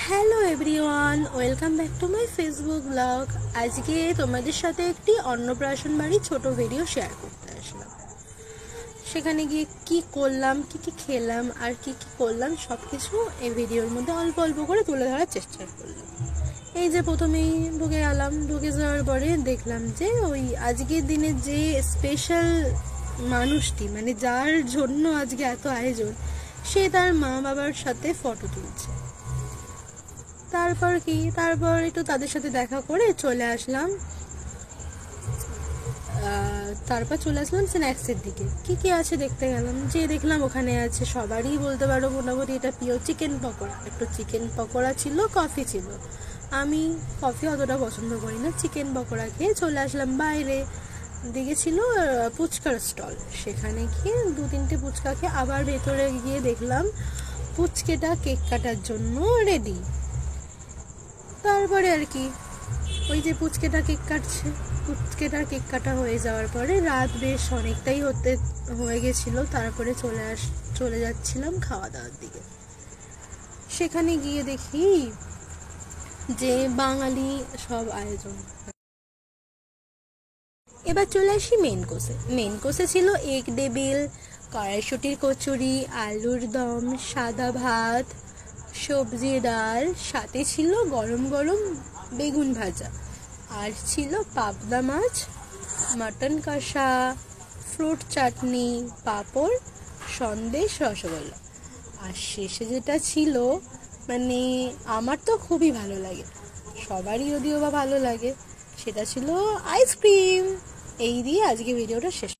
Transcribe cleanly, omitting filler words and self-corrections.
Hello everyone, welcome back to my Facebook blog. আজকে তোমাদের সাথে একটি অন্নপ্রাশন বাড়ি ছোট ভিডিও শেয়ার করতে আসলাম। সেখানে গিয়ে কি করলাম, কি কি খেলাম আর কি কি করলাম সব কিছু এই ভিডিওর মধ্যে অল্প অল্প করে তুলে ধরার চেষ্টা করলাম। এই যে প্রথমেই ঢুকে গেলাম, ঢুকে যাওয়ার পরে দেখলাম যে ওই আজকের দিনে যে স্পেশাল মানুষটি, মানে যার জন্য আজকে এত আয়োজন, সে তার মা বাবার সাথে ফটো তুলছে। তারপর একটু তাদের সাথে দেখা করে চলে আসলাম স্ন্যাক্সের দিকে। কি কি আছে দেখতে গেলাম, যে দেখলাম ওখানে আছে সবারই বলতে পারো মোটামুটি এটা প্রিয় চিকেন পকোড়া। একটু চিকেন পকোড়া ছিল, কফি ছিল। আমি কফি অতটা পছন্দ করি না, চিকেন পকোড়া খেয়ে চলে আসলাম বাইরে। দিকে ছিল ফুচকার স্টল, সেখানে গিয়ে 2-3টে ফুচকা খেয়ে আবার ভেতরে গিয়ে দেখলাম ফুচকেটা কেক কাটার জন্য রেডি। তারপরে আর কি ওই যে পুচকেটার কেক কাটা হয়ে যাওয়ার পরে রাত বেশ অনেকটাই হয়ে গেছিল। তারপরে চলে যাচ্ছিলাম খাওয়া দাওয়ার দিকে। সেখানে গিয়ে দেখি যে বাঙালি সব আয়োজন। এবার চলে আসি মেন কোর্সে ছিল এগ ডেভিল, কড়াইশুটির কচুরি, আলুর দম, সাদা ভাত, সবজি ডাল, সাথে ছিল গরম গরম বেগুন ভাজা, আর ছিল পাবদা মাছ, মটন কষা, ফ্রুট চাটনি, পাঁপড়, সন্দেশ, রসগোল্লা। আর শেষে যেটা ছিল, মানে আমার তো খুবই ভালো লাগে, সবারই যদিও বা ভালো লাগে, সেটা ছিল আইসক্রিম। এই দিয়ে আজকে ভিডিওটা শেষ